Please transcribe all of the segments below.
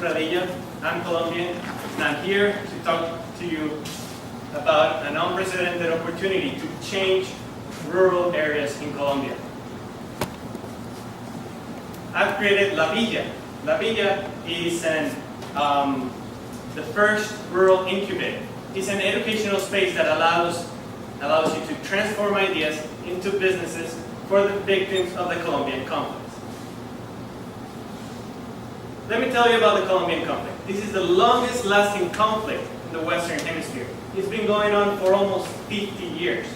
Pradilla. I'm Colombian, and I'm here to talk to you about an unprecedented opportunity to change rural areas in Colombia. I've created La Villa. La Villa is the first rural incubator. It's an educational space that allows you to transform ideas into businesses for the victims of the Colombian conflict. Let me tell you about the Colombian conflict. This is the longest lasting conflict in the Western Hemisphere. It's been going on for almost 50 years.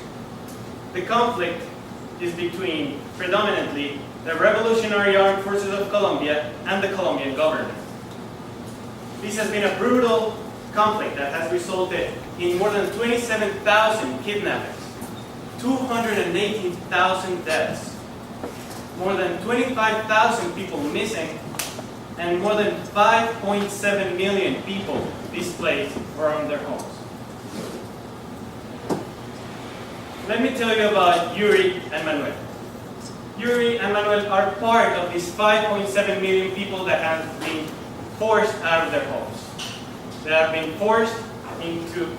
The conflict is between, predominantly, the Revolutionary Armed Forces of Colombia and the Colombian government. This has been a brutal conflict that has resulted in more than 27,000 kidnappings, 218,000 deaths, more than 25,000 people missing, and more than 5.7 million people displaced from their homes. Let me tell you about Yuri and Manuel. Yuri and Manuel are part of these 5.7 million people that have been forced out of their homes. They have been forced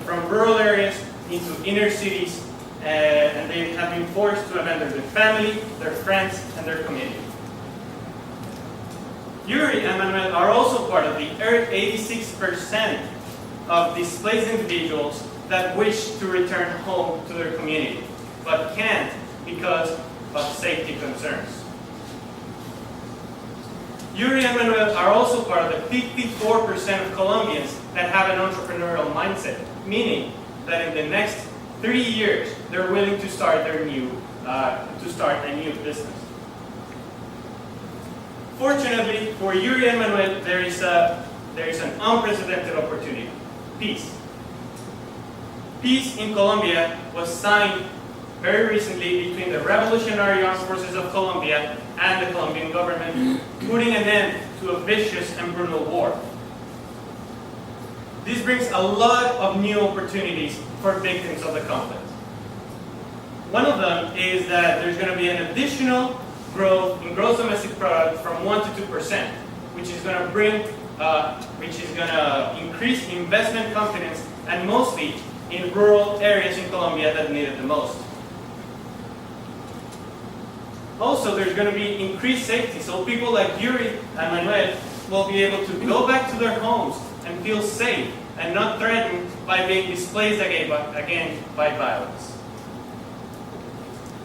from rural areas into inner cities, and they have been forced to abandon their family, their friends, and their community. Yuri and Manuel are also part of the 86% of displaced individuals that wish to return home to their community, but can't because of safety concerns. Yuri and Manuel are also part of the 54% of Colombians that have an entrepreneurial mindset, meaning that in the next 3 years, they're willing to start a new business. Fortunately for Yuri and Manuel, there is an unprecedented opportunity: peace. Peace in Colombia was signed very recently between the Revolutionary Armed Forces of Colombia and the Colombian government, putting an end to a vicious and brutal war. This brings a lot of new opportunities for victims of the conflict. One of them is that there's going to be an additional growth in gross domestic product from 1 to 2%, which is going to increase investment confidence, and mostly in rural areas in Colombia that need it the most. Also, there's going to be increased safety, so people like Yuri and Manuel will be able to go back to their homes and feel safe and not threatened by being displaced again by violence.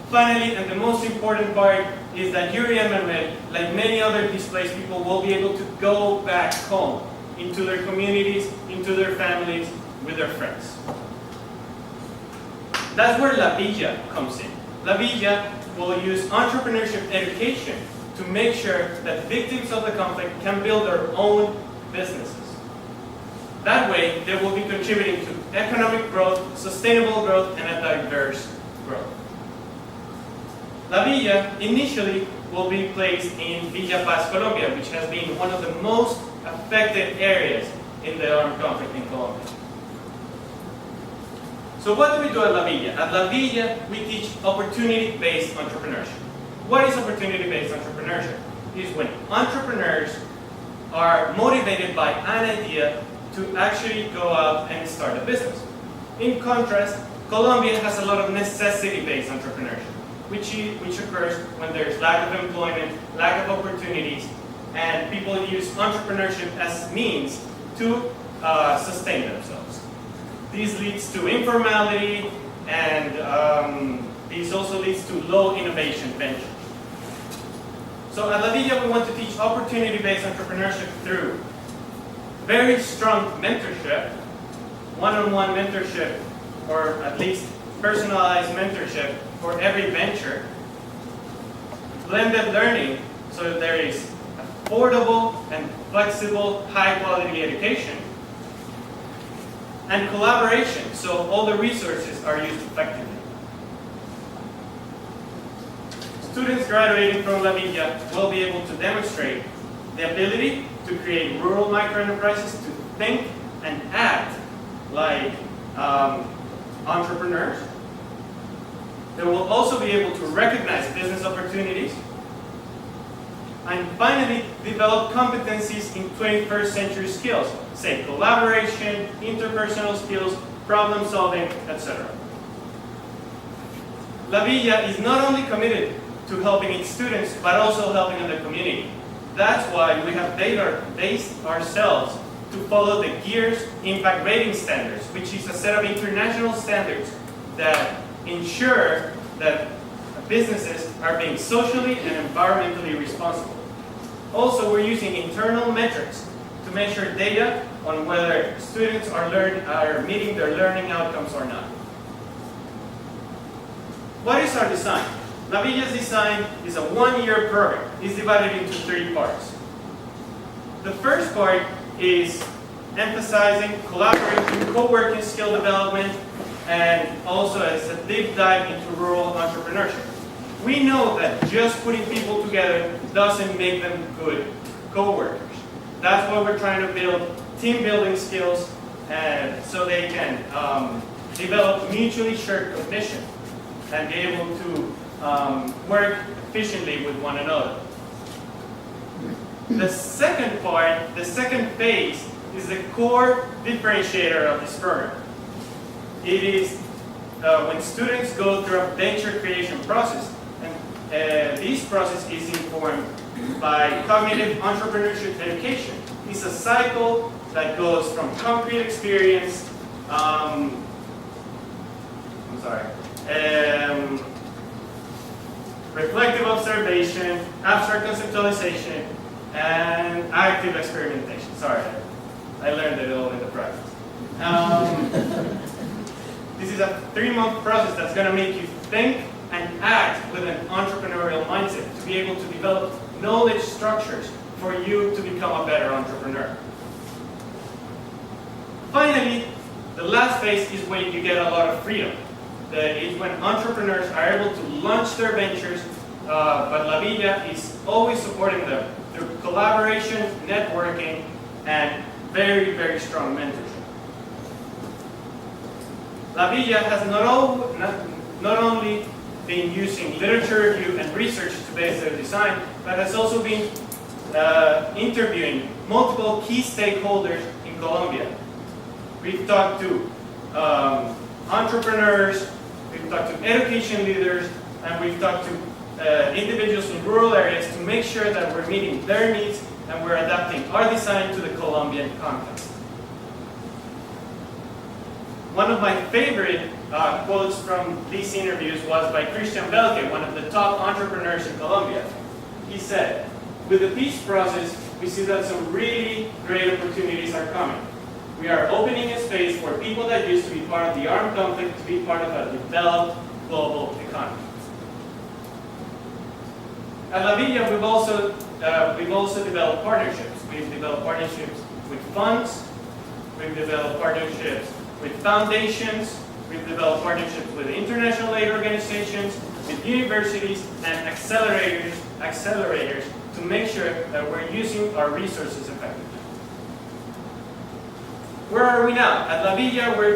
Finally, and the most important part, is that Yuri and Manuel, like many other displaced people, will be able to go back home, into their communities, into their families, with their friends. That's where La Villa comes in. La Villa will use entrepreneurship education to make sure that victims of the conflict can build their own businesses. That way, they will be contributing to economic growth, sustainable growth, and a diverse growth. La Villa initially will be placed in Villa Paz, Colombia, which has been one of the most affected areas in the armed conflict in Colombia. So what do we do at La Villa? At La Villa, we teach opportunity-based entrepreneurship. What is opportunity-based entrepreneurship? It is when entrepreneurs are motivated by an idea to actually go out and start a business. In contrast, Colombia has a lot of necessity-based entrepreneurship, which occurs when there's lack of employment, lack of opportunities, and people use entrepreneurship as means to sustain themselves. This leads to informality, and this also leads to low innovation ventures. So at La Villa, we want to teach opportunity-based entrepreneurship through very strong mentorship, one-on-one mentorship, or at least personalized mentorship for every venture, blended learning, so there is affordable and flexible, high-quality education, and collaboration, so all the resources are used effectively. Students graduating from La Villa will be able to demonstrate the ability to create rural microenterprises, to think and act like entrepreneurs. They will also be able to recognize business opportunities, And finally, develop competencies in 21st century skills, say collaboration, interpersonal skills, problem solving, etc. La Villa is not only committed to helping its students, but also helping the community. That's why we have based ourselves to follow the GEARS Impact Rating Standards, which is a set of international standards that ensure that businesses are being socially and environmentally responsible. Also, we're using internal metrics to measure data on whether students are meeting their learning outcomes or not. What is our design? La Villa's design is a one-year program. It's divided into 3 parts. The first part is emphasizing collaboration, co-working skill development, and also as a deep dive into rural entrepreneurship. We know that just putting people together doesn't make them good co-workers. That's why we're trying to build team building skills so they can develop mutually shared cognition and be able to work efficiently with one another. The second part, the second phase, is the core differentiator of this program. It is when students go through a venture creation process, and this process is informed by cognitive entrepreneurship education. It's a cycle that goes from concrete experience, reflective observation, abstract conceptualization, and active experimentation. Sorry, I learned it all in the practice. This is a 3-month process that's going to make you think and act with an entrepreneurial mindset to be able to develop knowledge structures for you to become a better entrepreneur. Finally, the last phase is when you get a lot of freedom. It's when entrepreneurs are able to launch their ventures, but La Villa is always supporting them through collaboration, networking, and very, very strong mentorship. La Villa has not only been using literature review and research to base their design, but has also been interviewing multiple key stakeholders in Colombia. We've talked to entrepreneurs, we've talked to education leaders, and we've talked to individuals in rural areas to make sure that we're meeting their needs and we're adapting our design to the Colombian context. One of my favorite quotes from these interviews was by Christian Belke, one of the top entrepreneurs in Colombia. He said, "With the peace process, we see that some really great opportunities are coming. We are opening a space for people that used to be part of the armed conflict to be part of a developed global economy." At La Villa, we've also developed partnerships. We've developed partnerships with funds, we've developed partnerships with foundations, we've developed partnerships with international aid organizations, with universities, and accelerators to make sure that we're using our resources effectively. Where are we now? At La Villa, we're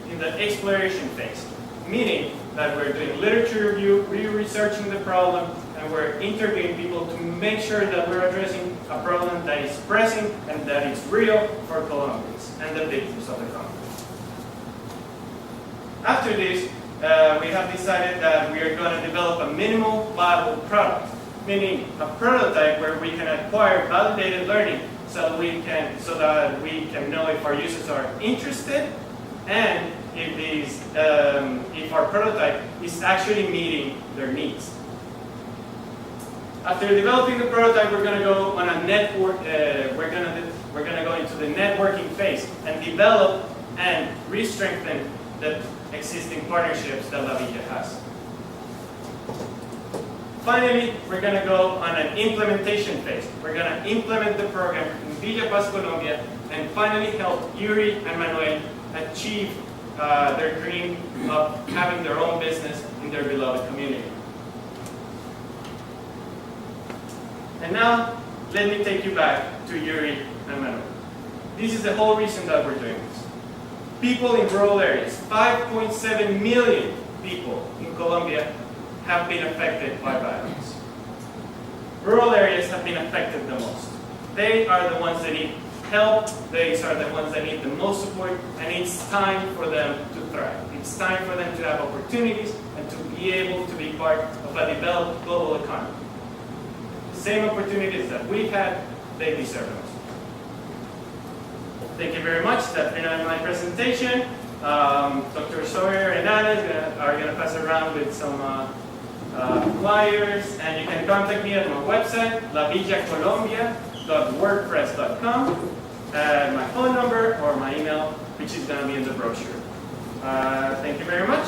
in the exploration phase, meaning that we're doing literature review, researching the problem, and we're interviewing people to make sure that we're addressing a problem that is pressing and that is real for Colombians and the victims of the conflict. After this, we have decided that we are going to develop a minimal viable product, meaning a prototype where we can acquire validated learning so that we can know if our users are interested and if our prototype is actually meeting their needs. After developing the prototype, we're going to go on a network. We're going to go into the networking phase and develop and re-strengthen the existing partnerships that La Villa has. Finally, we're going to go on an implementation phase. We're going to implement the program in Villa Paz, Colombia, and finally help Yuri and Manuel achieve their dream of having their own business in their beloved community. And now, let me take you back to Yuri and Manuel. This is the whole reason that we're doing this. People in rural areas, 5.7 million people in Colombia have been affected by violence. rural areas have been affected the most. They are the ones that need help, they are the ones that need the most support, and it's time for them to thrive. It's time for them to have opportunities and to be able to be part of a developed global economy. The same opportunities that we've had, they deserve those. Thank you very much. That's been my presentation. Dr. Sawyer and Anna are going to pass around with some flyers, and you can contact me at my website, lavillacolombia.wordpress.com, and my phone number or my email, which is going to be in the brochure. Thank you very much.